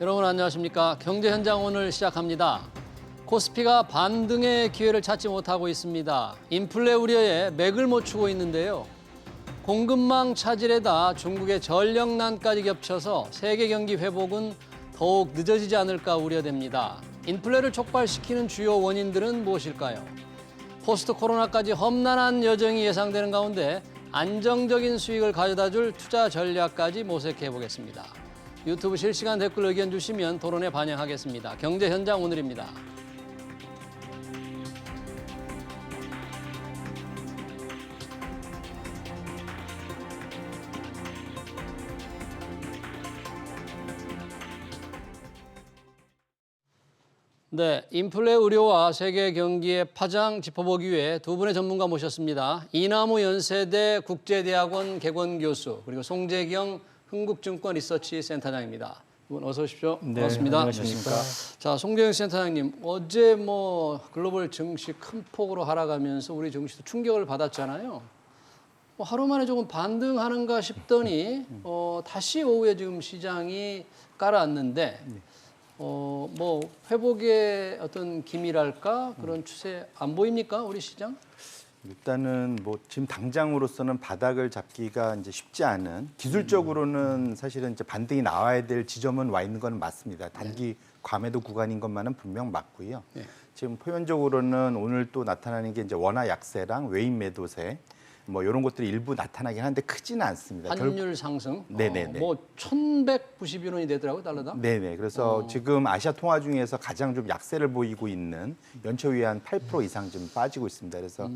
여러분 안녕하십니까? 경제 현장 오늘 시작합니다. 코스피가 반등의 기회를 찾지 못하고 있습니다. 인플레 우려에 맥을 못 추고 있는데요. 공급망 차질에다 중국의 전력난까지 겹쳐서 세계 경기 회복은 더욱 늦어지지 않을까 우려됩니다. 인플레를 촉발시키는 주요 원인들은 무엇일까요? 포스트 코로나까지 험난한 여정이 예상되는 가운데 안정적인 수익을 가져다줄 투자 전략까지 모색해 보겠습니다. 유튜브 실시간 댓글 의견 주시면 토론에 반영하겠습니다. 경제 현장 오늘입니다. 네, 인플레 우려와 세계 경기의 파장 짚어보기 위해 두 분의 전문가 모셨습니다. 이남우 연세대 국제대학원 개건 교수 그리고 송재경 흥국증권 리서치 센터장입니다. 두 분 어서 오십시오. 네, 반갑습니다. 안녕하십니까. 자, 송재경 센터장님, 어제 글로벌 증시 큰 폭으로 하락하면서 우리 증시도 충격을 받았잖아요. 하루 만에 조금 반등하는가 싶더니 다시 오후에 지금 시장이 깔아앉는데 회복의 어떤 기미랄까 그런 추세 안 보입니까 우리 시장? 일단은 지금 당장으로서는 바닥을 잡기가 이제 쉽지 않은 기술적으로는 사실은 이제 반등이 나와야 될 지점은 와 있는 건 맞습니다. 단기 과매도 구간인 것만은 분명 맞고요. 네. 지금 표면적으로는 오늘 또 나타나는 게 이제 원화 약세랑 외인 매도세 이런 것들이 일부 나타나긴 하는데 크지는 않습니다. 환율 상승. 네네네. 1,191원이 되더라고요, 달러당. 네네. 그래서 지금 아시아 통화 중에서 가장 좀 약세를 보이고 있는 연초에 한 8% 이상 좀 빠지고 있습니다. 그래서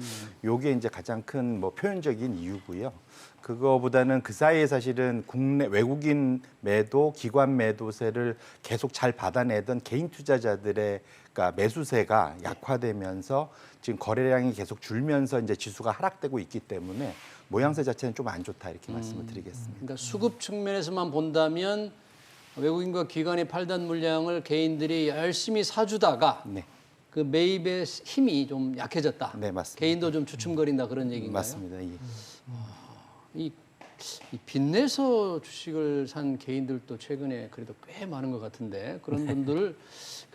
요게 이제 가장 큰 표현적인 이유고요. 그거보다는 그 사이에 사실은 국내 외국인 매도, 기관 매도세를 계속 잘 받아내던 개인 투자자들의 그러니까 매수세가 약화되면서 지금 거래량이 계속 줄면서 이제 지수가 하락되고 있기 때문에 모양새 자체는 좀 안 좋다 이렇게 말씀을 드리겠습니다. 그러니까 수급 측면에서만 본다면 외국인과 기관이 팔던 물량을 개인들이 열심히 사주다가 네. 그 매입의 힘이 좀 약해졌다. 네, 맞습니다. 개인도 좀 주춤거린다 그런 얘기인가요? 맞습니다. 예. 이 빚내서 주식을 산 개인들도 최근에 그래도 꽤 많은 것 같은데 그런 분들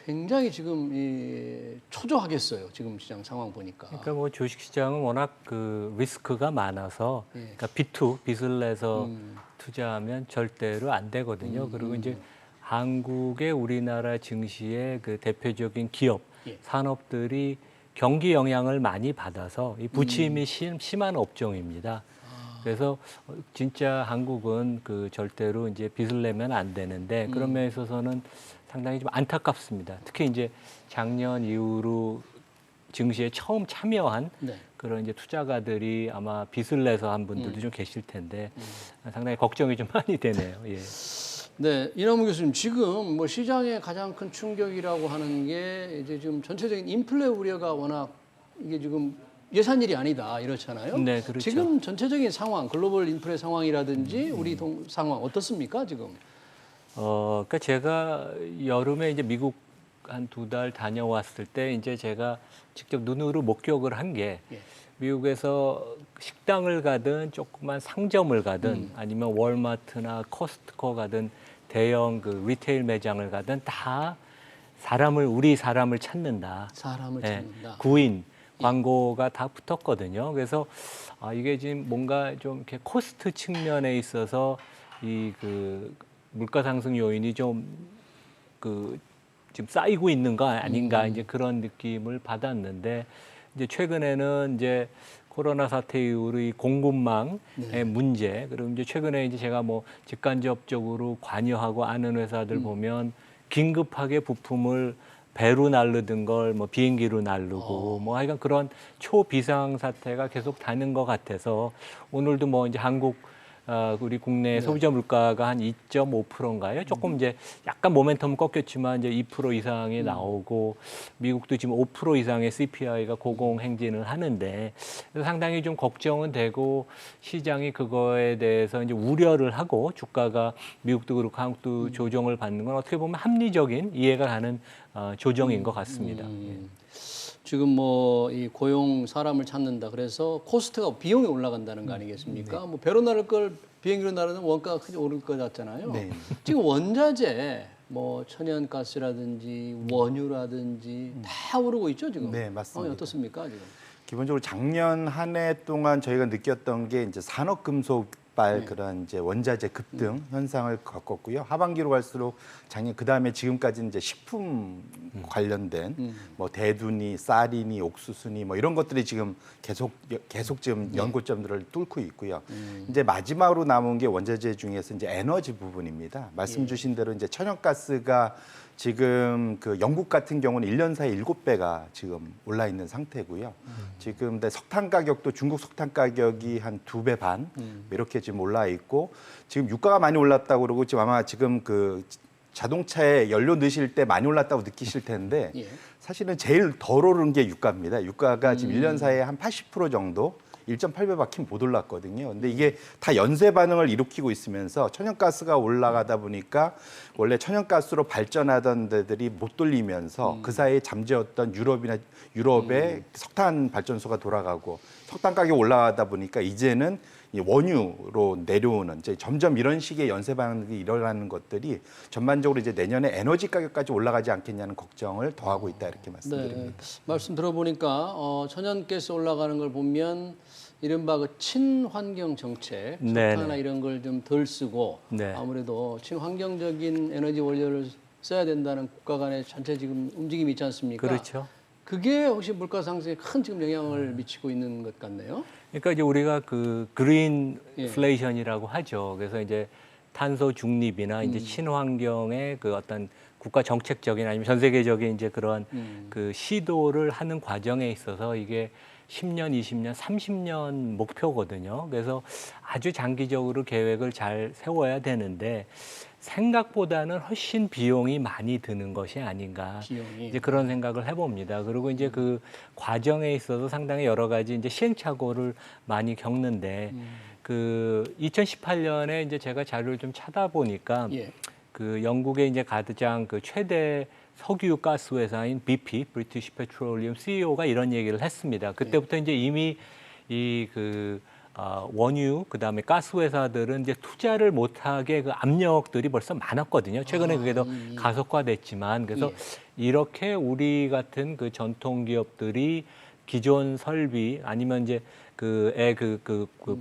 굉장히 지금 초조하겠어요. 지금 시장 상황 보니까. 그러니까 주식 시장은 워낙 그 리스크가 많아서 그러니까 빚을 내서 투자하면 절대로 안 되거든요. 그리고 이제 한국의 우리나라 증시의 그 대표적인 기업, 산업들이 경기 영향을 많이 받아서 이 부침이 심한 업종입니다. 그래서 진짜 한국은 그 절대로 이제 빚을 내면 안 되는데 그런 면에 있어서는 상당히 좀 안타깝습니다. 특히 이제 작년 이후로 증시에 처음 참여한 그런 이제 투자가들이 아마 빚을 내서 한 분들도 좀 계실 텐데 상당히 걱정이 좀 많이 되네요. 예. 네, 이남우 교수님 지금 시장의 가장 큰 충격이라고 하는 게 이제 지금 전체적인 인플레 우려가 워낙 이게 지금 예산일이 아니다 이렇잖아요. 네, 그렇죠. 지금 전체적인 상황, 글로벌 인플레 상황이라든지 우리 상황 어떻습니까 지금? 그러니까 제가 여름에 이제 미국 한 2달 다녀왔을 때 이제 제가 직접 눈으로 목격을 한 게 미국에서 식당을 가든 조그만 상점을 가든 아니면 월마트나 코스트코 가든 대형 그 리테일 매장을 가든 다 우리 사람을 찾는다. 사람을 찾는다. 구인 광고가 다 붙었거든요. 그래서 이게 지금 뭔가 좀 이렇게 코스트 측면에 있어서 이 그 물가 상승 요인이 좀 지금 쌓이고 있는 거 아닌가 이제 그런 느낌을 받았는데 이제 최근에는 이제 코로나 사태 이후로 이 공급망의 문제 그리고 이제 최근에 이제 제가 직간접적으로 관여하고 아는 회사들 보면 긴급하게 부품을 배로 나르던 걸 비행기로 나르고 하여간 그런 초비상 사태가 계속 다는 것 같아서 오늘도 이제 한국 우리 국내 소비자 물가가 한 2.5%인가요? 조금 이제 약간 모멘텀은 꺾였지만 이제 2% 이상이 나오고 미국도 지금 5% 이상의 CPI가 고공 행진을 하는데 상당히 좀 걱정은 되고 시장이 그거에 대해서 이제 우려를 하고 주가가 미국도 그렇고 한국도 조정을 받는 건 어떻게 보면 합리적인 이해가 가는 조정인 것 같습니다. 지금 이 고용 사람을 찾는다 그래서 코스트가 비용이 올라간다는 거 아니겠습니까? 배로 나를 걸 비행기로 나르는 원가가 크게 오를 것 같잖아요. 네. 지금 원자재 뭐 천연가스라든지 원유라든지 다 오르고 있죠 지금. 네, 맞습니다. 어떻습니까 지금? 기본적으로 작년 한 해 동안 저희가 느꼈던 게 이제 산업금속발 네. 그런 이제 원자재 급등 현상을 겪었고요. 하반기로 갈수록 작년 그다음에 지금까지 이제 식품 관련된 뭐 대두니, 쌀이니, 옥수수니 뭐 이런 것들이 지금 계속 지금 연고점들을 뚫고 있고요. 이제 마지막으로 남은 게 원자재 중에서 이제 에너지 부분입니다. 말씀 주신 대로 이제 천연가스가 지금 그 영국 같은 경우는 1년 사이에 7배가 지금 올라 있는 상태고요. 지금 근데 석탄 가격도 중국 석탄 가격이 한 2배 반 이렇게 지금 올라 있고 지금 유가가 많이 올랐다고 그러고 지금 아마 지금 그 자동차에 연료 넣으실 때 많이 올랐다고 느끼실 텐데 예. 사실은 제일 덜 오른 게 유가입니다. 유가가 지금 1년 사이에 한 80% 정도 1.8배밖에 못 올랐거든요. 근데 이게 다 연쇄 반응을 일으키고 있으면서 천연가스가 올라가다 보니까 원래 천연가스로 발전하던 데들이 못 돌리면서 그 사이에 잠재웠던 유럽의 석탄 발전소가 돌아가고 석탄 가격이 올라가다 보니까 이제는 이 원유로 내려오는 이제 점점 이런 식의 연쇄 반응이 일어나는 것들이 전반적으로 이제 내년에 에너지 가격까지 올라가지 않겠냐는 걱정을 더하고 있다 이렇게 말씀드립니다. 네, 말씀 들어보니까 천연가스 올라가는 걸 보면 이른바 그 친환경 정책, 네네. 석탄이나 이런 걸 좀 덜 쓰고 네. 아무래도 친환경적인 에너지 원료를 써야 된다는 국가 간의 전체 지금 움직임이 있지 않습니까? 그렇죠. 그게 혹시 물가 상승에 큰 지금 영향을 미치고 있는 것 같네요. 그러니까 이제 우리가 그 그린 예. 인플레이션이라고 하죠. 그래서 이제 탄소 중립이나 이제 친환경의 그 어떤 국가 정책적인 아니면 전 세계적인 이제 그런 그 시도를 하는 과정에 있어서 이게 10년, 20년, 30년 목표거든요. 그래서 아주 장기적으로 계획을 잘 세워야 되는데 생각보다는 훨씬 비용이 많이 드는 것이 아닌가. 비용이. 이제 그런 생각을 해봅니다. 그리고 이제 그 과정에 있어서 상당히 여러 가지 이제 시행착오를 많이 겪는데 그 2018년에 이제 제가 자료를 좀 찾아보니까 예. 그 영국의 이제 가장 그 최대 석유 가스 회사인 BP, British Petroleum CEO가 이런 얘기를 했습니다. 그때부터 이제 이미 이 그 원유 그다음에 가스 회사들은 이제 투자를 못하게 그 압력들이 벌써 많았거든요. 최근에 그게 더 가속화됐지만 그래서 이렇게 우리 같은 그 전통 기업들이 기존 설비 아니면 이제 그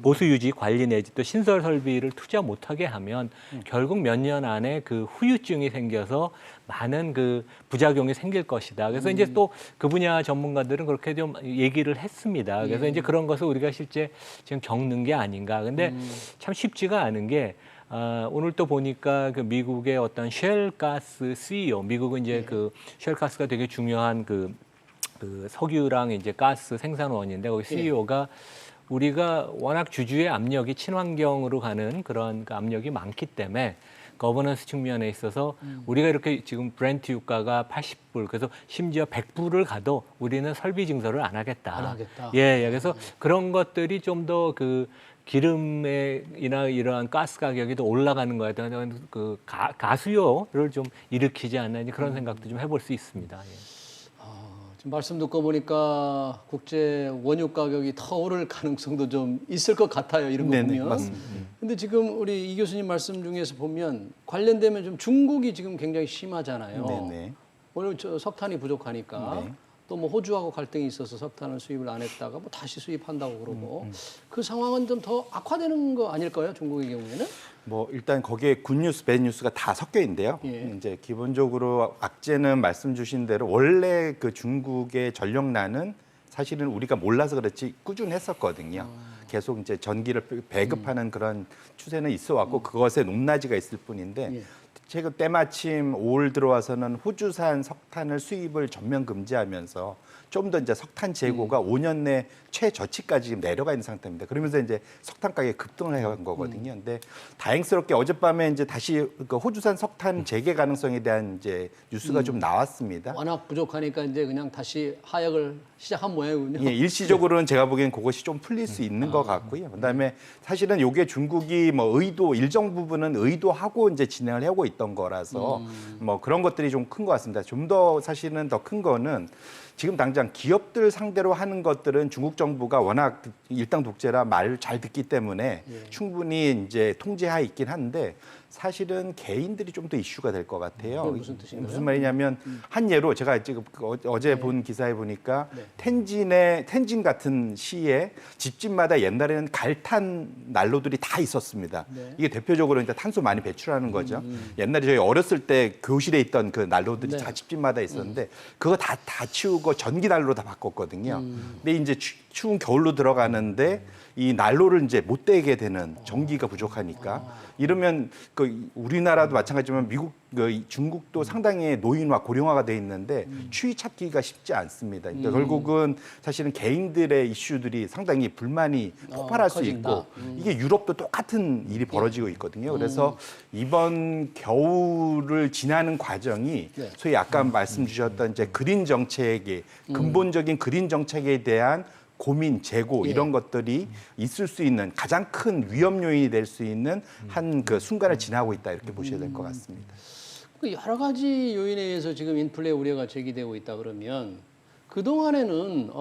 보수 유지 관리 내지 또 신설 설비를 투자 못하게 하면 결국 몇 년 안에 그 후유증이 생겨서 많은 그 부작용이 생길 것이다. 그래서 이제 또 그 분야 전문가들은 그렇게 좀 얘기를 했습니다. 그래서 이제 그런 것을 우리가 실제 지금 겪는 게 아닌가. 근데 참 쉽지가 않은 게 오늘 또 보니까 그 미국의 어떤 쉘가스 CEO, 미국은 이제 그 쉘가스가 되게 중요한 그 석유랑 이제 가스 생산원인데 거기 CEO가 우리가 워낙 주주의 압력이 친환경으로 가는 그런 그 압력이 많기 때문에 거버넌스 측면에 있어서 우리가 이렇게 지금 브렌트 유가가 80불 그래서 심지어 100불을 가도 우리는 설비 증설을 안 하겠다. 안 하겠다. 예, 예. 그래서 그런 것들이 좀 더 그 기름이나 이러한 가스 가격이 더 올라가는 거에 대한 그 가수요를 좀 일으키지 않나 그런 생각도 좀 해볼 수 있습니다. 예. 지금 말씀 듣고 보니까 국제 원유 가격이 더 오를 가능성도 좀 있을 것 같아요. 이런 거 네네, 보면. 맞습니다. 근데 지금 우리 이 교수님 말씀 중에서 보면 관련되면 좀 중국이 지금 굉장히 심하잖아요. 네네. 오늘 저 석탄이 부족하니까 네. 또 뭐 호주하고 갈등이 있어서 석탄을 수입을 안 했다가 뭐 다시 수입한다고 그러고 그 상황은 좀 더 악화되는 거 아닐까요? 중국의 경우에는? 뭐 일단 거기에 굿뉴스, 배드뉴스가 다 섞여 있는데요. 예. 이제 기본적으로 악재는 말씀 주신 대로 원래 그 중국의 전력난은 사실은 우리가 몰라서 그렇지 꾸준했었거든요. 계속 이제 전기를 배급하는 그런 추세는 있어 왔고 그것에 높낮이가 있을 뿐인데 예. 최근 때마침 5월 들어와서는 호주산 석탄을 수입을 전면 금지하면서 좀 더 이제 석탄 재고가 5년 내 최저치까지 지금 내려가 있는 상태입니다. 그러면서 이제 석탄 가격이 급등을 해간 거거든요. 근데 다행스럽게 어젯밤에 이제 다시 그 호주산 석탄 재개 가능성에 대한 이제 뉴스가 좀 나왔습니다. 워낙 부족하니까 이제 그냥 다시 하역을 시작한 모양이군요. 예, 일시적으로는 제가 보기엔 그것이 좀 풀릴 수 있는 것 같고요. 그다음에 사실은 이게 중국이 뭐 일정 부분은 의도하고 이제 진행을 하고 있던 거라서 뭐 그런 것들이 좀 큰 것 같습니다. 좀 더 사실은 더 큰 거는 지금 당장 기업들 상대로 하는 것들은 중국 정부가 워낙 일당 독재라 말을 잘 듣기 때문에 충분히 이제 통제하에 있긴 한데 사실은 개인들이 좀 더 이슈가 될 것 같아요. 그게 무슨 뜻인가요? 무슨 말이냐면 한 예로 제가 지금 어제 본 기사에 보니까 네. 텐진 같은 시에 집집마다 옛날에는 갈탄 난로들이 다 있었습니다. 네. 이게 대표적으로 이제 탄소 많이 배출하는 거죠. 옛날에 저희 어렸을 때 교실에 있던 그 난로들이 네. 다 집집마다 있었는데 그거 다 치우고 전기 난로로 다 바꿨거든요. 근데 이제 추운 겨울로 들어가는데 이 난로를 이제 못 떼게 되는 전기가 부족하니까 이러면 그 우리나라도 마찬가지지만 미국 중국도 상당히 노인화 고령화가 돼 있는데 추위 찾기가 쉽지 않습니다. 그러니까 결국은 사실은 개인들의 이슈들이 상당히 불만이 폭발할 수 커진다. 있고 이게 유럽도 똑같은 일이 벌어지고 있거든요. 그래서 이번 겨울을 지나는 과정이 네. 소위 아까 말씀 주셨던 이제 그린 정책의 근본적인 그린 정책에 대한 고민, 재고 예. 이런 것들이 있을 수 있는 가장 큰 위험 요인이 될 수 있는 한 그 순간을 지나고 있다 이렇게 보셔야 될 것 같습니다. 그 여러 가지 요인에 의해서 지금 인플레 우려가 제기되고 있다 그러면 그동안에는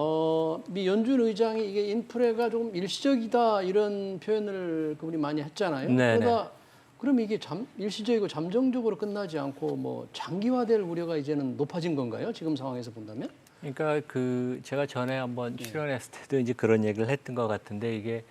미 연준 의장이 이게 인플레가 조금 일시적이다 이런 표현을 그분이 많이 했잖아요. 네네. 그러다 그럼 이게 일시적이고 잠정적으로 끝나지 않고 뭐 장기화될 우려가 이제는 높아진 건가요? 지금 상황에서 본다면? 그러니까 그 제가 전에 한번 출연했을 때도 이제 그런 얘기를 했던 것 같은데 이게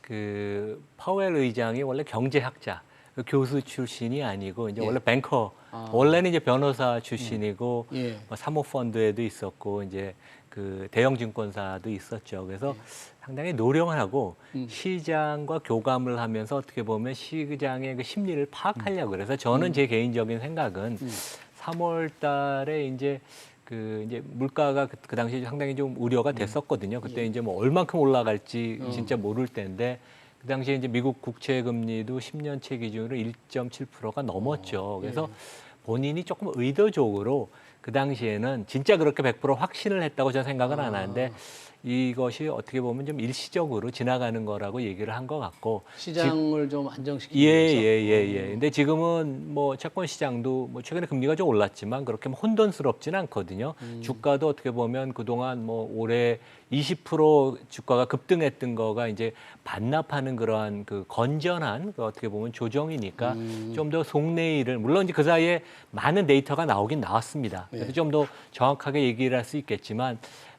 그 파웰 의장이 원래 경제학자, 교수 출신이 아니고 이제 예. 원래 뱅커, 원래는 이제 변호사 출신이고 예. 뭐 사모펀드에도 있었고 이제 그 대형 증권사도 있었죠. 그래서 상당히 노련하고 시장과 교감을 하면서 어떻게 보면 시장의 그 심리를 파악하려고 그래서 저는 제 개인적인 생각은 3월 달에 이제 물가가 그 당시에 상당히 좀 우려가 됐었거든요. 그때 이제 뭐 얼만큼 올라갈지 진짜 모를 때인데 그 당시에 이제 미국 국채 금리도 10년채 기준으로 1.7%가 넘었죠. 그래서 본인이 조금 의도적으로 그 당시에는 진짜 그렇게 100% 확신을 했다고 저는 생각은 안 하는데 이것이 어떻게 보면 좀 일시적으로 지나가는 거라고 얘기를 한 것 같고 시장을 좀 안정시키기 위해서. 예. 근데 지금은 뭐 채권 시장도 뭐 최근에 금리가 좀 올랐지만 그렇게 뭐 혼돈스럽지는 않거든요. 주가도 어떻게 보면 그동안 뭐 올해 20% 주가가 급등했던 거가 이제 반납하는 그러한 그 건전한 그 어떻게 보면 조정이니까 좀 더 속내일을 물론 이제 그 사이에 많은 데이터가 나오긴 나왔습니다. 그래서 좀 더 정확하게 얘기를 할 수 있겠지만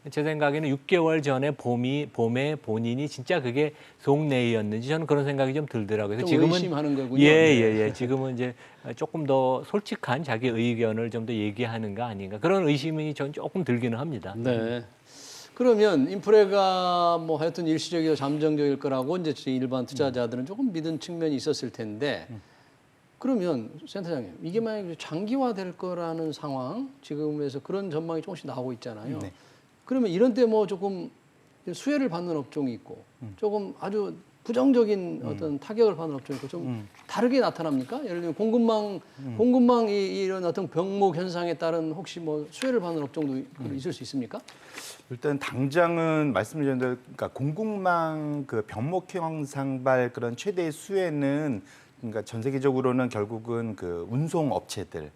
제 생각에는 6개월 전에 봄에 본인이 진짜 그게 속내였는지 저는 그런 생각이 좀 들더라고요. 좀 지금은 의심하는 거군요. 예. 지금은 이제 조금 더 솔직한 자기 의견을 좀 더 얘기하는 거 아닌가 그런 의심이 전 조금 들기는 합니다. 네. 그러면 인플레가 뭐 하여튼 일시적이고 잠정적일 거라고 이제 일반 투자자들은 조금 믿은 측면이 있었을 텐데 그러면 센터장님 이게 만약에 장기화될 거라는 상황 지금에서 그런 전망이 조금씩 나오고 있잖아요. 네. 그러면 이런 때 뭐 조금 수혜를 받는 업종이 있고 조금 아주 부정적인 어떤 타격을 받는 업종이 있고 좀 다르게 나타납니까? 예를 들면 공급망이 이런 어떤 병목 현상에 따른 혹시 뭐 수혜를 받는 업종도 있을 수 있습니까? 일단 당장은 말씀드렸는데 그러니까 공급망 그 병목 현상발 그런 최대의 수혜는 그러니까 전 세계적으로는 결국은 그 운송 업체들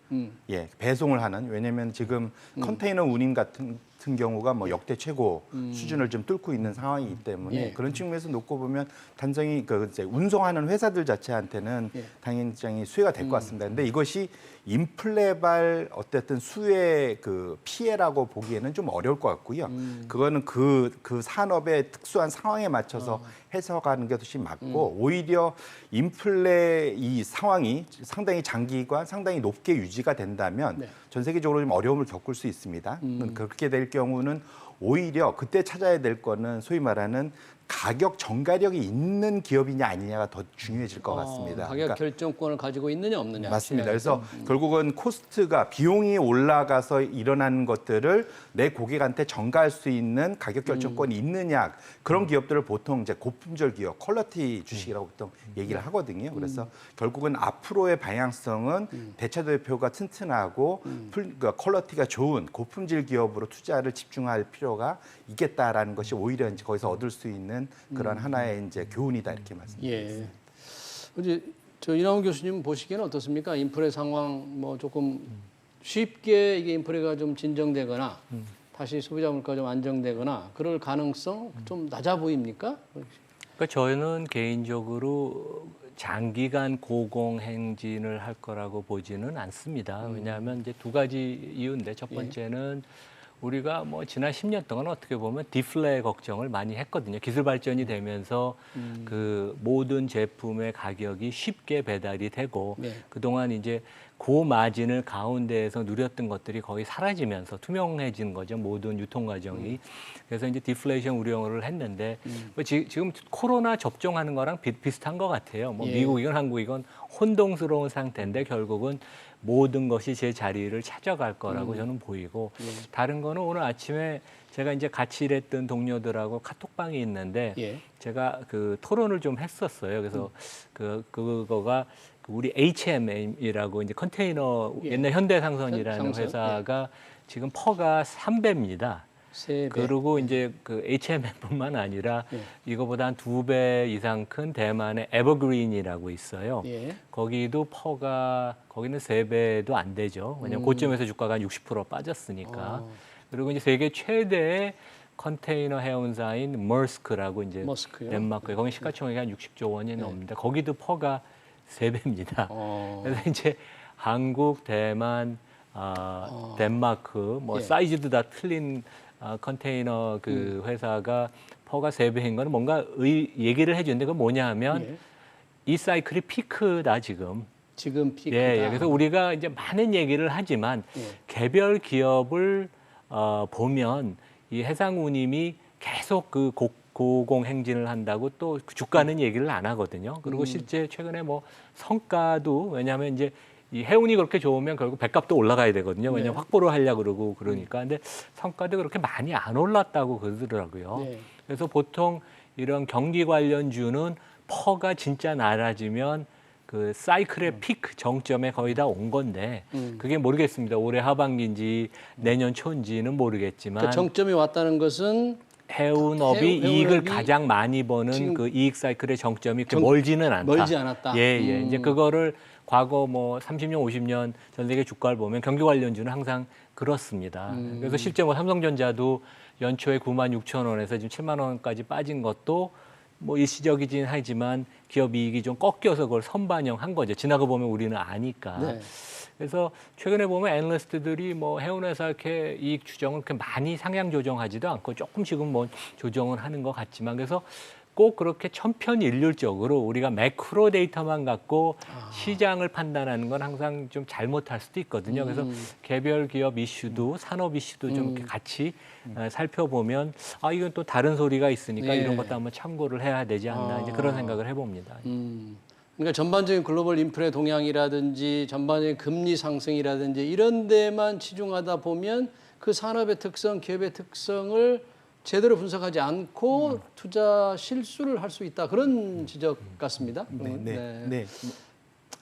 예, 배송을 하는 왜냐하면 지금 컨테이너 운임 같은 경우가 뭐 역대 최고 수준을 좀 뚫고 있는 상황이기 때문에 예. 그런 측면에서 놓고 보면 단정히 그 이제 운송하는 회사들 자체한테는 예. 당연히 수혜가 될 것 같습니다. 근데 이것이 인플레발 어쨌든 수혜 그 피해라고 보기에는 좀 어려울 것 같고요. 그거는 그 산업의 특수한 상황에 맞춰서 해석하는 것이 맞고 오히려 인플레 이 상황이 상당히 장기간 상당히 높게 유지가 된다면 네. 전 세계적으로 좀 어려움을 겪을 수 있습니다. 그렇게 될 경우는 오히려 그때 찾아야 될 거는 소위 말하는 가격 전가력이 있는 기업이냐 아니냐가 더 중요해질 것 같습니다. 가격 그러니까 결정권을 가지고 있느냐 없느냐. 맞습니다. 그래서 결국은 코스트가 비용이 올라가서 일어나는 것들을 내 고객한테 전가할 수 있는 가격 결정권이 있느냐 그런 기업들을 보통 이제 고품질 기업, 퀄리티 주식이라고 보통 얘기를 하거든요. 그래서 결국은 앞으로의 방향성은 대차대표가 튼튼하고 그러니까 퀄리티가 좋은 고품질 기업으로 투자를 집중할 필요가 있겠다라는 것이 오히려 이제 거기서 얻을 수 있는 그런 하나의 이제 교훈이다 이렇게 말씀드립니다. 예. 이제 저 이나훈 교수님 보시기에는 어떻습니까? 인플레 상황 뭐 조금 쉽게 이게 인플레가 좀 진정되거나 다시 소비자 물가가 좀 안정되거나 그럴 가능성 좀 낮아 보입니까? 그러니까 저는 개인적으로 장기간 고공행진을 할 거라고 보지는 않습니다. 왜냐하면 이제 두 가지 이유인데 첫 번째는 우리가 뭐 지난 10년 동안 어떻게 보면 디플레 걱정을 많이 했거든요. 기술 발전이 되면서 그 모든 제품의 가격이 쉽게 배달이 되고 네. 그동안 이제 고마진을 가운데에서 누렸던 것들이 거의 사라지면서 투명해진 거죠. 모든 유통 과정이. 그래서 이제 디플레이션 우려를 했는데 뭐 지금 코로나 접종하는 거랑 비슷한 것 같아요. 뭐 예. 미국이건 한국이건 혼동스러운 상태인데 결국은 모든 것이 제 자리를 찾아갈 거라고 저는 보이고 다른 거는 오늘 아침에 제가 이제 같이 일했던 동료들하고 카톡방이 있는데 예. 제가 그 토론을 좀 했었어요. 그래서 그거가 우리 HM이라고 이제 컨테이너 예. 옛날 현대상선이라는 상선, 회사가 지금 퍼가 3배입니다. 세 배. 그리고 이제 그 H&M뿐만 아니라 예. 이거보다 한 2배 이상 큰 대만의 에버그린이라고 있어요. 예. 거기도 퍼가 거기는 3배도 안 되죠. 왜냐하면 고점에서 주가가 한 60% 빠졌으니까. 그리고 이제 세계 최대의 컨테이너 해운사인 머스크라고 이제 머스크요? 덴마크에 거기 시가총액이 한 60조 원이 넘는데 거기도 퍼가 3배입니다. 그래서 이제 한국, 대만, 덴마크 뭐 예. 사이즈도 다 틀린 컨테이너 그 회사가 퍼가 3배인 거는 뭔가 얘기를 해주는데 그건 뭐냐 하면 예. 이 사이클이 피크다 지금. 지금 피크다. 예, 그래서 우리가 이제 많은 얘기를 하지만 예. 개별 기업을 보면 이 해상운임이 계속 그 고공행진을 한다고 또 주가는 얘기를 안 하거든요. 그리고 실제 최근에 뭐 성과도 왜냐하면 이제 이 해운이 그렇게 좋으면 결국 배값도 올라가야 되거든요. 왜냐하면 네. 확보를 하려고 그러고 그러니까. 근데 성과도 그렇게 많이 안 올랐다고 그러더라고요. 네. 그래서 보통 이런 경기 관련주는 퍼가 진짜 낮아지면 그 사이클의 피크 정점에 거의 다 온 건데 그게 모르겠습니다. 올해 하반기인지 내년 초인지는 모르겠지만 그 정점이 왔다는 것은 해운업이 이익을 해운업이 가장 많이 버는 지금 그 이익 사이클의 정점이 멀지는 않다. 멀지 않았다. 예. 이제 그거를 과거 뭐 30년, 50년 전 세계 주가를 보면 경기 관련주는 항상 그렇습니다. 그래서 실제 뭐 삼성전자도 연초에 96,000원에서 지금 7만 원까지 빠진 것도 뭐 일시적이긴 하지만 기업 이익이 좀 꺾여서 그걸 선반영한 거죠. 지나고 보면 우리는 아니까. 네. 그래서 최근에 보면 애널리스트들이 뭐 해운회사 이렇게 이익 추정을 그렇게 많이 상향 조정하지도 않고 조금씩은 뭐 조정을 하는 것 같지만 그래서 꼭 그렇게 천편일률적으로 우리가 매크로 데이터만 갖고 시장을 판단하는 건 항상 좀 잘못할 수도 있거든요. 그래서 개별 기업 이슈도 산업 이슈도 좀 이렇게 같이 살펴보면 이건 또 다른 소리가 있으니까 네. 이런 것도 한번 참고를 해야 되지 않나 이제 그런 생각을 해봅니다. 그러니까 전반적인 글로벌 인플레 동향이라든지 전반적인 금리 상승이라든지 이런 데만 치중하다 보면 그 산업의 특성, 기업의 특성을 제대로 분석하지 않고 투자 실수를 할 수 있다. 그런 지적 같습니다. 네.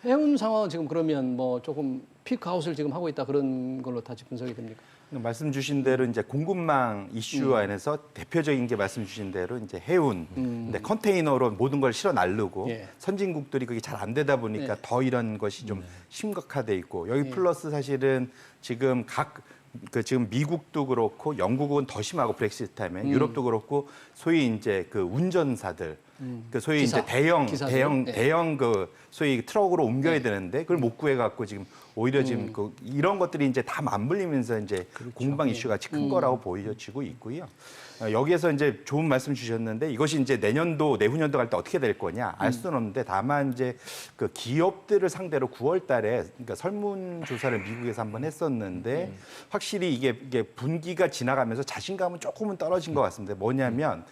해운 상황은 지금 그러면 뭐 조금 피크아웃을 지금 하고 있다. 그런 걸로 다시 분석이 됩니까? 말씀 주신 대로 이제 공급망 이슈 안에서 대표적인 게 말씀 주신 대로 이제 해운, 근데 컨테이너로 모든 걸 실어 나르고 예. 선진국들이 그게 잘 안 되다 보니까 네. 더 이런 것이 좀 심각화돼 있고 여기 플러스 사실은 지금 지금 미국도 그렇고 영국은 더 심하고 브렉시트 타임에 유럽도 그렇고 소위 이제 그 운전사들 그 소위 기사, 이제 기사들. 네. 대형 그 소위 트럭으로 옮겨야 되는데 그걸 못 구해 갖고 지금 오히려 지금 그 이런 것들이 이제 다 맞물리면서 이제 공방 이슈가 큰 거라고 보여지고 있고요. 여기에서 이제 좋은 말씀 주셨는데 이것이 이제 내후년도 갈 때 어떻게 될 거냐 알 수는 없는데 다만 이제 그 기업들을 상대로 9월 달에 그러니까 설문 조사를 미국에서 한번 했었는데 확실히 이게 분기가 지나가면서 자신감은 조금은 떨어진 것 같습니다. 뭐냐면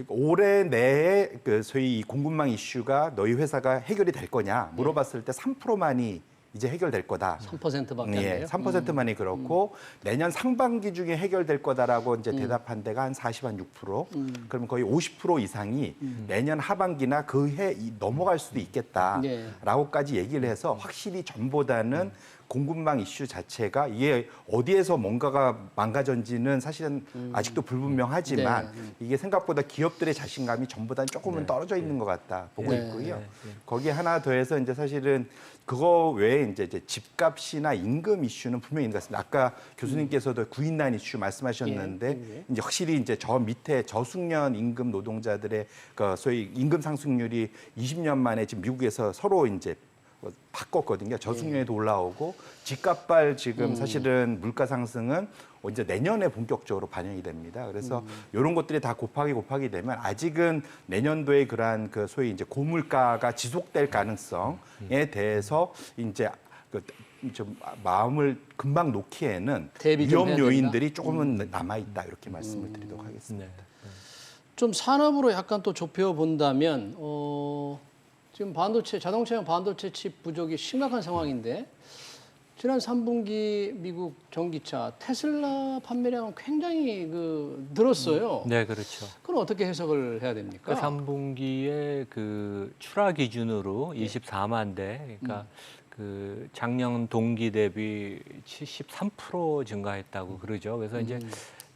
올해 내에 그 소위 이 공급망 이슈가 너희 회사가 해결이 될 거냐 물어봤을 때 3%만이 이제 해결될 거다. 3%밖에 안 예, 돼요. 3%만이 그렇고 내년 상반기 중에 해결될 거다라고 이제 대답한 데가 한 6%. 그러면 거의 50% 이상이 내년 하반기나 그 해 넘어갈 수도 있겠다라고까지 얘기를 해서 확실히 전보다는 공급망 이슈 자체가 이게 어디에서 뭔가가 망가졌는지는 사실은 아직도 불분명하지만 이게 생각보다 기업들의 자신감이 전보다는 조금은 떨어져 있는 것 같다 보고 있고요. 거기에 하나 더해서 이제 사실은 그거 외에 이제 집값이나 임금 이슈는 분명히 있는 것 같습니다. 아까 교수님께서도 9인난 이슈 말씀하셨는데 이제 확실히 이제 저 밑에 저숙련 임금 노동자들의 그 소위 임금 상승률이 20년 만에 지금 미국에서 서로 이제 바꿨거든요. 저숙련에도 올라오고 집값발 지금 사실은 물가 상승은 이제 내년에 본격적으로 반영이 됩니다. 그래서 이런 것들이 다 곱하기 되면 아직은 내년도에 그러한 그 소위 이제 고물가가 지속될 가능성에 대해서 이제 좀 마음을 금방 놓기에는 대비 좀 위험 해야 요인들이 조금은 남아 있다 이렇게 말씀을 드리도록 하겠습니다. 네. 좀 산업으로 약간 또 좁혀 본다면 지금 자동차용 반도체 칩 부족이 심각한 상황인데 지난 3분기 미국 전기차 테슬라 판매량은 굉장히 늘었어요. 네, 그렇죠. 그건 어떻게 해석을 해야 됩니까? 3분기에 그 출하 기준으로 24만 대, 그러니까 그 작년 동기 대비 73% 증가했다고 그러죠. 그래서 이제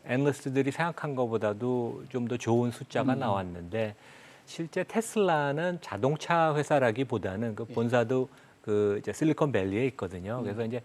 애널리스트들이 생각한 것보다도 좀 더 좋은 숫자가 나왔는데 실제 테슬라는 자동차 회사라기보다는 그 본사도 그 이제 실리콘밸리에 있거든요. 그래서 이제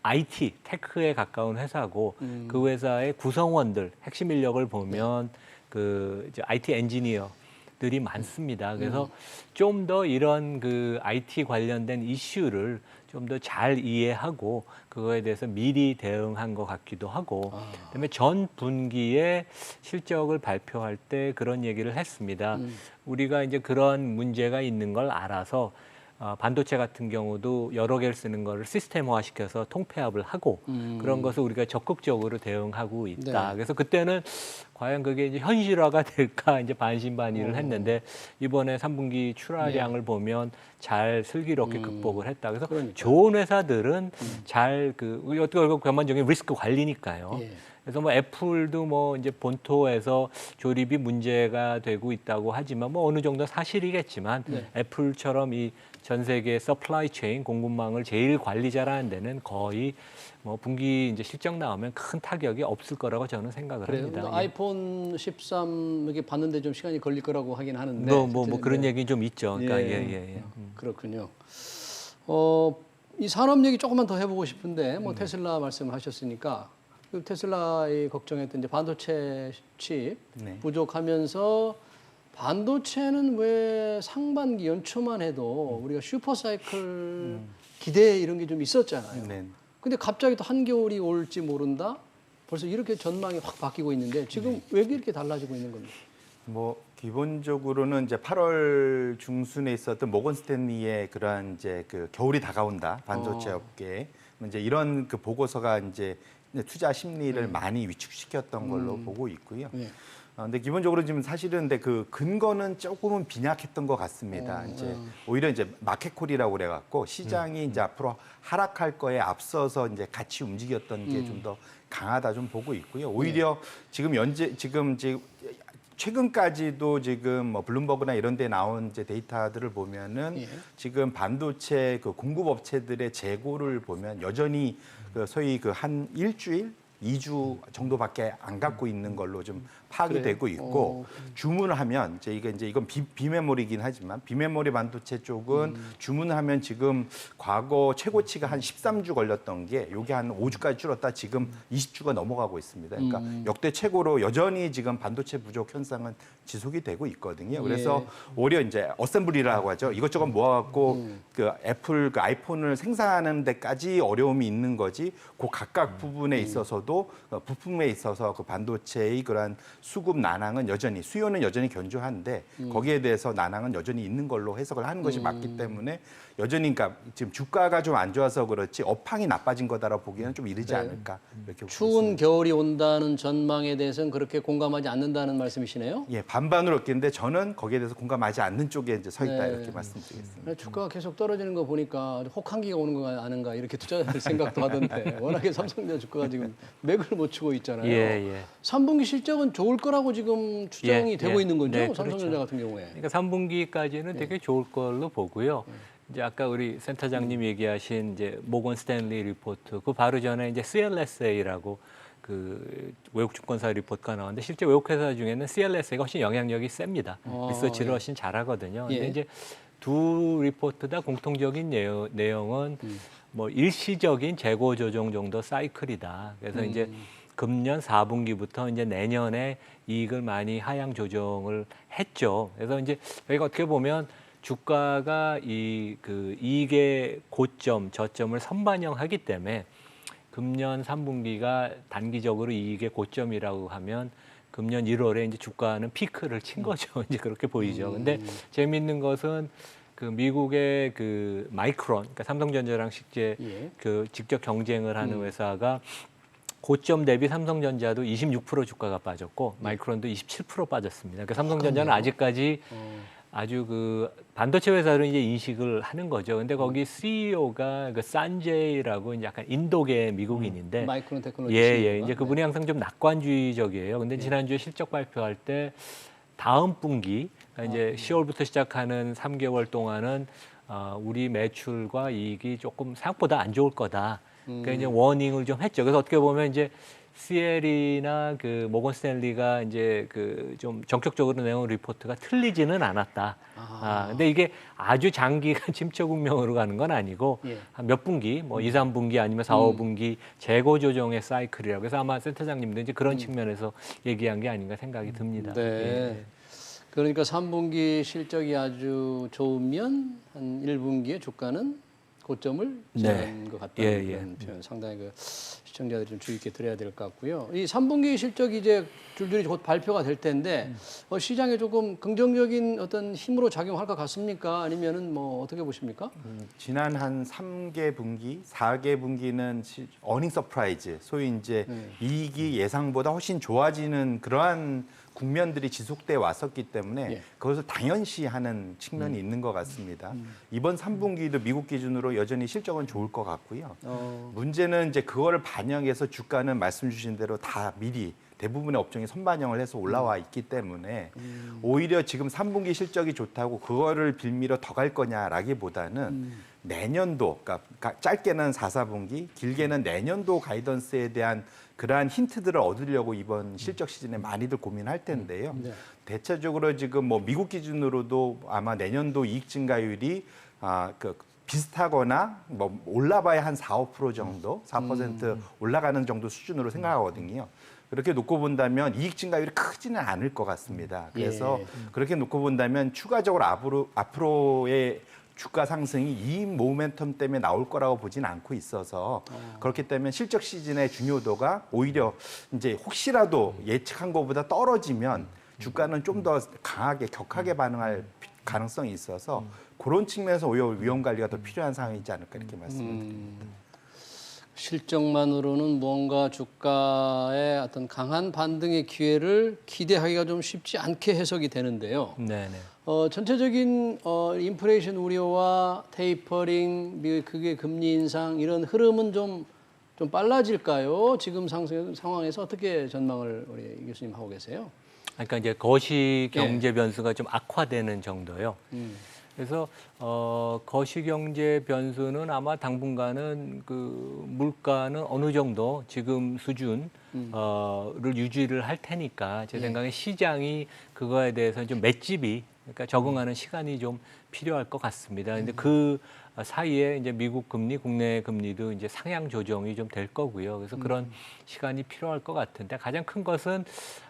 IT, 테크에 가까운 회사고 그 회사의 구성원들, 핵심 인력을 보면 그 이제 IT 엔지니어들이 많습니다. 그래서 좀 더 이런 그 IT 관련된 이슈를 좀 더 잘 이해하고 그거에 대해서 미리 대응한 것 같기도 하고 그다음에 전 분기에 실적을 발표할 때 그런 얘기를 했습니다. 우리가 이제 그런 문제가 있는 걸 알아서 반도체 같은 경우도 여러 개를 쓰는 거를 시스템화시켜서 통폐합을 하고 그런 것을 우리가 적극적으로 대응하고 있다. 네. 그래서 그때는 과연 그게 이제 현실화가 될까 이제 반신반의를 했는데 이번에 3분기 출하량을 보면 잘 슬기롭게 극복을 했다. 그래서 그러니까요. 좋은 회사들은 잘 어떻게 보면 전반적인 리스크 관리니까요. 예. 그래서 뭐 애플도 뭐 이제 본토에서 조립이 문제가 되고 있다고 하지만 뭐 어느 정도 사실이겠지만 애플처럼 이 전 세계 서플라이 체인 공급망을 제일 관리 잘하는 데는 거의 뭐 분기 이제 실적 나오면 큰 타격이 없을 거라고 저는 생각을 그래요. 합니다. 예. 아이폰 13 이렇게 봤는데 좀 시간이 걸릴 거라고 하긴 하는데 뭐 그런 얘기 좀 있죠. 그러니까 예. 그렇군요. 이 산업 얘기 조금만 더 해보고 싶은데 뭐 테슬라 말씀을 하셨으니까 그 테슬라의 걱정했던 이제 반도체 칩 네. 부족하면서 반도체는 왜 상반기 연초만 해도 우리가 슈퍼사이클 기대 이런 게 좀 있었잖아요. 네. 근데 갑자기 또 한겨울이 올지 모른다. 벌써 이렇게 전망이 확 바뀌고 있는데 지금 왜 이렇게 달라지고 있는 겁니까? 뭐 기본적으로는 이제 8월 중순에 있었던 모건 스탠리의 그러한 이제 그 겨울이 다가온다 반도체 업계에 이제 이런 그 보고서가 이제 투자 심리를 많이 위축시켰던 걸로 보고 있고요. 네. 근데 기본적으로 지금 사실은 근데 그 근거는 조금은 빈약했던 것 같습니다. 이제 오히려 이제 마켓콜이라고 그래갖고 시장이 이제 앞으로 하락할 거에 앞서서 이제 같이 움직였던 게 좀 더 강하다 좀 보고 있고요. 오히려 지금 최근까지도 지금 뭐 블룸버그나 이런 데 나온 이제 데이터들을 보면은 지금 반도체 그 공급 업체들의 재고를 보면 여전히 그 소위 그 한 일주일 2주 정도밖에 안 갖고 있는 걸로 좀 파악이 그래요? 되고 있고 주문을 하면 이건 비메모리긴 하지만 비메모리 반도체 쪽은 주문을 하면 지금 과거 최고치가 한 13주 걸렸던 게 요게 한 5주까지 줄었다 지금 20주가 넘어가고 있습니다. 그러니까 역대 최고로 여전히 지금 반도체 부족 현상은 지속이 되고 있거든요. 그래서 오히려 이제 어셈블리라고 하죠. 이것저것 모아갖고 그 애플 그 아이폰을 생산하는 데까지 어려움이 있는 거지 그 각각 부분에 있어서도 부품에 있어서 그 반도체의 그러한 수급 난항은 여전히 수요는 여전히 견조한데 거기에 대해서 난항은 여전히 있는 걸로 해석을 하는 것이 맞기 때문에 여전히 그러니까 지금 주가가 좀 안 좋아서 그렇지 업황이 나빠진 거다라고 보기에는 좀 이르지 않을까 이렇게 보고 추운 있습니다. 겨울이 온다는 전망에 대해서는 그렇게 공감하지 않는다는 말씀이시네요. 예, 반반으로 얻겠는데 저는 거기에 대해서 공감하지 않는 쪽에 이제 서 있다 이렇게 말씀드리겠습니다. 주가가 계속 떨어지는 거 보니까 혹한기가 오는 거 아닌가 이렇게 투자할 생각도 하던데 워낙에 삼성전자 주가가 지금 맥을 못 추고 있잖아요. 예. 3분기 실적은 좋을 거라고 지금 추정이 되고 있는 거죠? 네, 삼성전자 그렇죠. 같은 경우에. 그러니까 3분기까지는 되게 좋을 걸로 보고요. 이제 아까 우리 센터장님 얘기하신 이제 모건 스탠리 리포트 그 바로 전에 이제 CLSA라고 그 외국 증권사 리포트가 나왔는데 실제 외국 회사 중에는 CLSA가 훨씬 영향력이 셉니다. 리서치를 훨씬 잘하거든요. 근데 이제 두 리포트 다 공통적인 내용은 뭐 일시적인 재고 조정 정도 사이클이다. 그래서 이제 금년 4분기부터 이제 내년에 이익을 많이 하향 조정을 했죠. 그래서 이제 저희가 어떻게 보면 주가가 이 그 이익의 고점, 저점을 선반영하기 때문에 금년 3분기가 단기적으로 이익의 고점이라고 하면 금년 1월에 이제 주가는 피크를 친 거죠. 이제 그렇게 보이죠. 근데 재미있는 것은 그 미국의 그 마이크론, 그러니까 삼성전자랑 실제 예. 그 직접 경쟁을 하는 회사가 고점 대비 삼성전자도 26% 주가가 빠졌고 마이크론도 27% 빠졌습니다. 그러니까 삼성전자는 아직까지 아주 그 반도체 회사로 이제 인식을 하는 거죠. 근데 거기 CEO가 그 산제이라고 이제 약간 인도계 미국인인데 마이크론 테크놀로지 예, CEO가? 이제 그분이 항상 좀 낙관주의적이에요. 근데 지난주에 실적 발표할 때 다음 분기 이제 10월부터 시작하는 3개월 동안은 우리 매출과 이익이 조금 생각보다 안 좋을 거다. 그러니까 이제 워닝을 좀 했죠. 그래서 어떻게 보면 이제 CL이나 그 모건 스탠리가 이제 그 좀 전격적으로 내온 리포트가 틀리지는 않았다. 근데 이게 아주 장기간 침체 국면으로 가는 건 아니고 예. 한 몇 분기, 뭐 2, 3분기 아니면 4, 5분기 재고 조정의 사이클이라고. 그래서 아마 센터장님도 이제 그런 측면에서 얘기한 게 아닌가 생각이 듭니다. 네. 예. 그러니까 3분기 실적이 아주 좋으면 한 1분기에 주가는 고점을 지난 것 같다는 예, 그런 표현. 상당히 그 시청자들이 좀 주의 있게 들어야 될 것 같고요. 이 3분기 실적이 이제 줄줄이 곧 발표가 될 텐데 시장에 조금 긍정적인 어떤 힘으로 작용할 것 같습니까? 아니면은 뭐 어떻게 보십니까? 지난 한 3개 분기, 4개 분기는 어닝 서프라이즈, 소위 이제 이익이 예상보다 훨씬 좋아지는 그러한 국면들이 지속돼 왔었기 때문에 예. 그것을 당연시하는 측면이 있는 것 같습니다. 이번 3분기도 미국 기준으로 여전히 실적은 좋을 것 같고요. 문제는 이제 그거를 반영해서 주가는 말씀 주신 대로 다 미리 대부분의 업종이 선반영을 해서 올라와 있기 때문에 오히려 지금 3분기 실적이 좋다고 그거를 빌미로 더 갈 거냐라기보다는 내년도, 그러니까 짧게는 4, 4분기, 길게는 내년도 가이던스에 대한 그러한 힌트들을 얻으려고 이번 실적 시즌에 많이들 고민할 텐데요. 네. 대체적으로 지금 뭐 미국 기준으로도 아마 내년도 이익 증가율이 비슷하거나 뭐 올라봐야 한 4, 5% 정도, 4% 올라가는 정도 수준으로 생각하거든요. 그렇게 놓고 본다면 이익 증가율이 크지는 않을 것 같습니다. 그래서 그렇게 놓고 본다면 추가적으로 앞으로의 주가 상승이 이 모멘텀 때문에 나올 거라고 보진 않고 있어서 그렇기 때문에 실적 시즌의 중요도가 오히려 이제 혹시라도 예측한 것보다 떨어지면 주가는 좀 더 강하게 격하게 반응할 가능성이 있어서 그런 측면에서 오히려 위험 관리가 더 필요한 상황이지 않을까 이렇게 말씀을 드립니다. 실적만으로는 뭔가 주가의 어떤 강한 반등의 기회를 기대하기가 좀 쉽지 않게 해석이 되는데요. 네네. 전체적인 인플레이션 우려와 테이퍼링, 미국의 금리 인상 이런 흐름은 좀 빨라질까요? 지금 상황에서 어떻게 전망을 우리 이 교수님 하고 계세요? 그러니까 이제 거시 경제 변수가 좀 악화되는 정도요. 그래서 거시 경제 변수는 아마 당분간은 그 물가는 어느 정도 지금 수준을 유지를 할 테니까 제 생각에 시장이 그거에 대해서 좀 맷집이 그러니까 적응하는 시간이 좀 필요할 것 같습니다. 근데 그 사이에 이제 미국 금리, 국내 금리도 이제 상향 조정이 좀 될 거고요. 그래서 그런 시간이 필요할 것 같은데 가장 큰 것은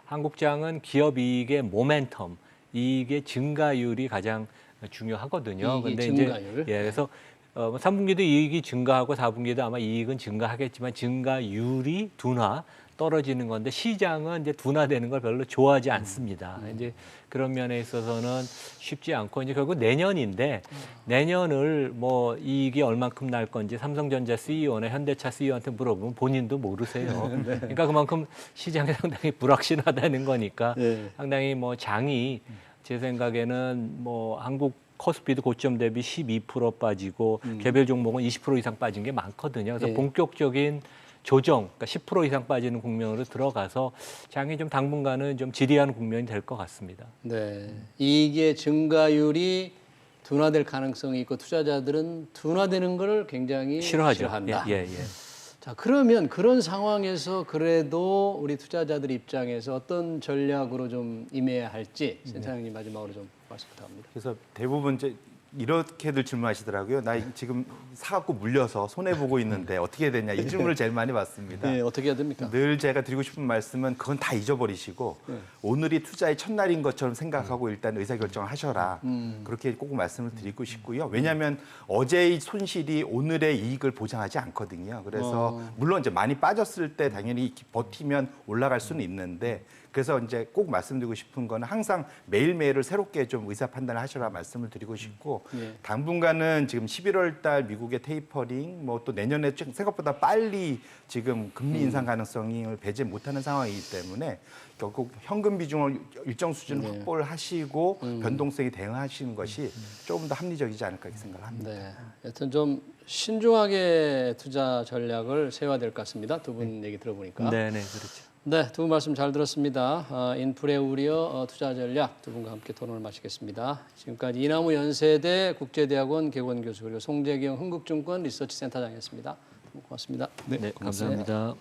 한국장은 기업 이익의 모멘텀, 이익의 증가율이 가장 중요하거든요. 이익의 근데 증가율? 이제 그래서 3분기도 이익이 증가하고 4분기도 아마 이익은 증가하겠지만 증가율이 둔화 떨어지는 건데 시장은 이제 둔화되는 걸 별로 좋아하지 않습니다. 이제 그런 면에 있어서는 쉽지 않고 이제 결국 내년인데 내년을 뭐 이익이 얼만큼 날 건지 삼성전자 CEO나 현대차 CEO한테 물어보면 본인도 모르세요. 그러니까 그만큼 시장이 상당히 불확실하다는 거니까 상당히 뭐 장이 제 생각에는 뭐 한국 코스피도 고점 대비 12% 빠지고 개별 종목은 20% 이상 빠진 게 많거든요. 그래서 본격적인 조정, 그러니까 10% 이상 빠지는 국면으로 들어가서 장이 좀 당분간은 좀 지리한 국면이 될 것 같습니다. 네, 이익의 증가율이 둔화될 가능성이 있고 투자자들은 둔화되는 걸 굉장히 싫어하죠. 싫어한다. 예. 자, 그러면 그런 상황에서 그래도 우리 투자자들 입장에서 어떤 전략으로 좀 임해야 할지 센터장님 마지막으로 좀 말씀 부탁합니다. 그래서 대부분 이제 이렇게들 질문하시더라고요. 나 지금 사갖고 물려서 손해보고 있는데 어떻게 해야 되냐. 이 질문을 제일 많이 받습니다. 네, 어떻게 해야 됩니까? 늘 제가 드리고 싶은 말씀은 그건 다 잊어버리시고 오늘이 투자의 첫날인 것처럼 생각하고 일단 의사결정을 하셔라. 그렇게 꼭 말씀을 드리고 싶고요. 왜냐하면 어제의 손실이 오늘의 이익을 보장하지 않거든요. 그래서 물론 이제 많이 빠졌을 때 당연히 버티면 올라갈 수는 있는데 그래서 이제 꼭 말씀드리고 싶은 건 항상 매일매일을 새롭게 좀 의사 판단을 하셔라 말씀을 드리고 싶고 당분간은 지금 11월 달 미국의 테이퍼링 뭐 또 내년에 생각보다 빨리 지금 금리 인상 가능성을 배제 못하는 상황이기 때문에 결국 현금 비중을 일정 수준 확보를 하시고 변동성에 대응하시는 것이 조금 더 합리적이지 않을까 이렇게 생각을 합니다. 네, 여튼 좀 신중하게 투자 전략을 세워야 될 것 같습니다. 두 분 얘기 들어보니까. 네, 네, 그렇죠. 네, 두 분 말씀 잘 들었습니다. 인플레 우려 투자 전략 두 분과 함께 토론을 마치겠습니다. 지금까지 이나무 연세대 국제대학원 개원 교수 그리고 송재경 흥국증권 리서치센터장이었습니다. 고맙습니다. 네, 감사합니다.